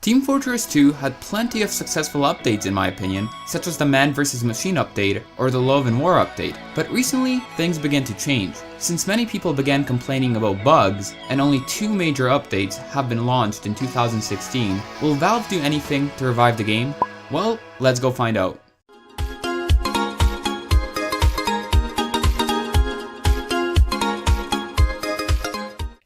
Team Fortress 2 had plenty of successful updates in my opinion, such as the Man vs Machine update or the Love and War update, but recently things began to change. Since many people began complaining about bugs, and only 2 major updates have been launched in 2016, will Valve do anything to revive the game? Well, let's go find out.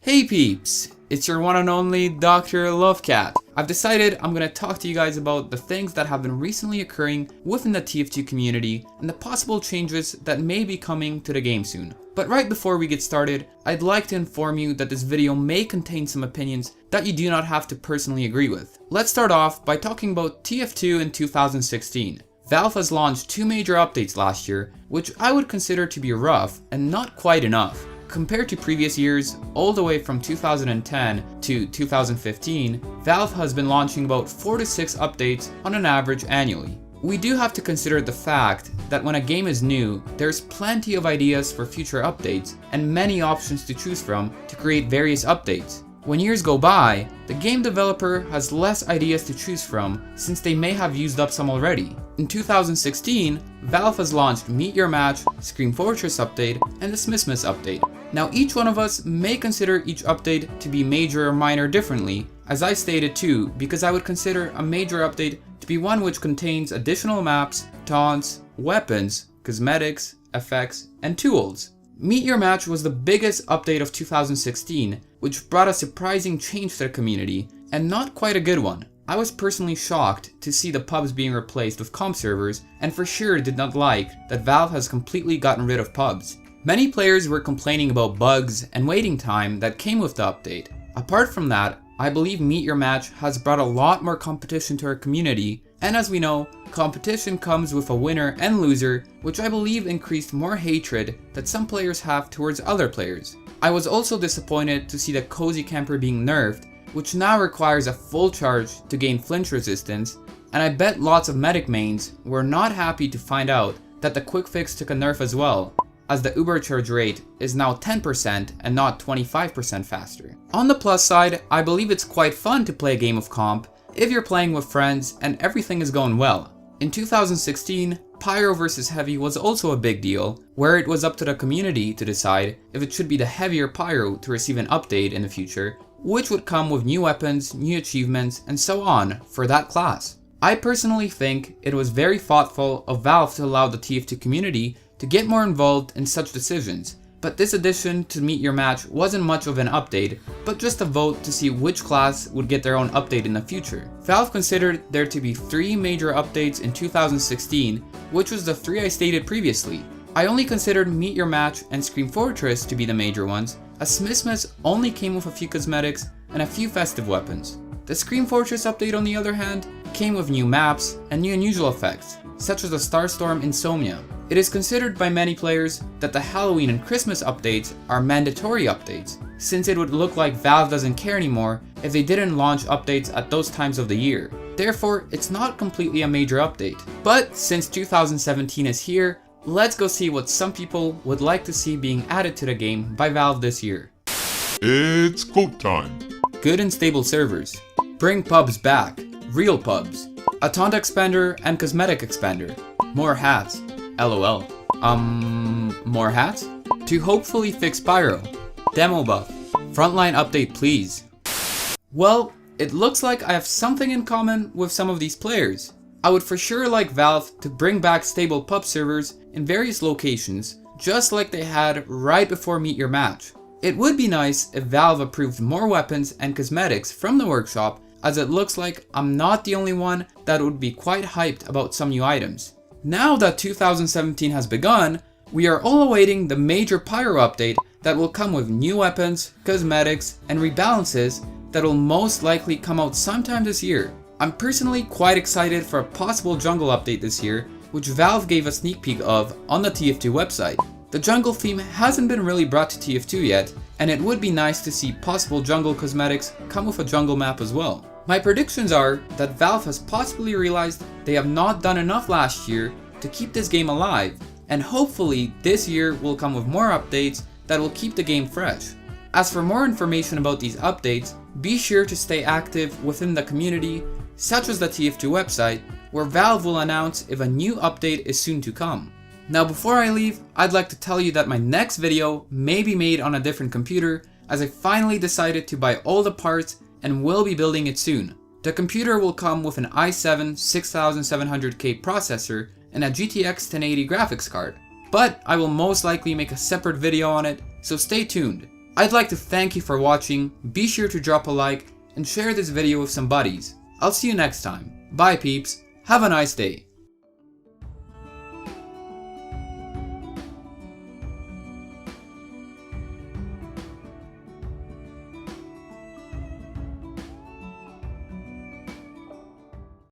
Hey peeps! It's your one and only Dr. Lovecat. I've decided I'm gonna talk to you guys about the things that have been recently occurring within the TF2 community and the possible changes that may be coming to the game soon. But right before we get started, I'd like to inform you that this video may contain some opinions that you do not have to personally agree with. Let's start off by talking about TF2 in 2016. Valve has launched 2 major updates last year, which I would consider to be rough and not quite enough. Compared to previous years, all the way from 2010 to 2015, Valve has been launching about 4 to 6 updates on an average annually. We do have to consider the fact that when a game is new, there's plenty of ideas for future updates and many options to choose from to create various updates. When years go by, the game developer has less ideas to choose from since they may have used up some already. In 2016, Valve has launched Meet Your Match, Scream Fortress update, and the Smithmas update. Now each one of us may consider each update to be major or minor differently, as I stated too, because I would consider a major update to be one which contains additional maps, taunts, weapons, cosmetics, effects, and tools. Meet Your Match was the biggest update of 2016, which brought a surprising change to the community, and not quite a good one. I was personally shocked to see the pubs being replaced with comp servers, and for sure did not like that Valve has completely gotten rid of pubs. Many players were complaining about bugs and waiting time that came with the update. Apart from that, I believe Meet Your Match has brought a lot more competition to our community, and as we know, competition comes with a winner and loser, which I believe increased more hatred that some players have towards other players. I was also disappointed to see the Cozy Camper being nerfed, which now requires a full charge to gain flinch resistance, and I bet lots of medic mains were not happy to find out that the quick fix took a nerf as well, as the Uber charge rate is now 10% and not 25% faster. On the plus side, I believe it's quite fun to play a game of comp if you're playing with friends and everything is going well. In 2016, Pyro vs Heavy was also a big deal, where it was up to the community to decide if it should be the heavier Pyro to receive an update in the future, which would come with new weapons, new achievements, and so on for that class. I personally think it was very thoughtful of Valve to allow the TF2 community to get more involved in such decisions, but this addition to Meet Your Match wasn't much of an update, but just a vote to see which class would get their own update in the future. Valve considered there to be 3 major updates in 2016, which was the 3 I stated previously. I only considered Meet Your Match and Scream Fortress to be the major ones, as Smithmas only came with a few cosmetics and a few festive weapons. The Scream Fortress update on the other hand, came with new maps and new unusual effects, such as the Starstorm Insomnia. It is considered by many players that the Halloween and Christmas updates are mandatory updates, since it would look like Valve doesn't care anymore if they didn't launch updates at those times of the year. Therefore, it's not completely a major update. But since 2017 is here, let's go see what some people would like to see being added to the game by Valve this year. It's quote time. Good and stable servers. Bring pubs back. Real pubs. A taunt expander and cosmetic expander. More hats. LOL. More hats? To hopefully fix Pyro. Demo buff. Frontline update please. Well, it looks like I have something in common with some of these players. I would for sure like Valve to bring back stable pub servers in various locations, just like they had right before Meet Your Match. It would be nice if Valve approved more weapons and cosmetics from the workshop, as it looks like I'm not the only one that would be quite hyped about some new items. Now that 2017 has begun, we are all awaiting the major Pyro update that will come with new weapons, cosmetics, and rebalances that will most likely come out sometime this year. I'm personally quite excited for a possible jungle update this year, which Valve gave a sneak peek of on the TF2 website. The jungle theme hasn't been really brought to TF2 yet, and it would be nice to see possible jungle cosmetics come with a jungle map as well. My predictions are that Valve has possibly realized they have not done enough last year to keep this game alive, and hopefully this year will come with more updates that will keep the game fresh. As for more information about these updates, be sure to stay active within the community, such as the TF2 website, where Valve will announce if a new update is soon to come. Now before I leave, I'd like to tell you that my next video may be made on a different computer, as I finally decided to buy all the parts and will be building it soon. The computer will come with an i7 6700K processor and a GTX 1080 graphics card, but I will most likely make a separate video on it, so stay tuned. I'd like to thank you for watching, be sure to drop a like and share this video with some buddies. I'll see you next time. Bye peeps, have a nice day.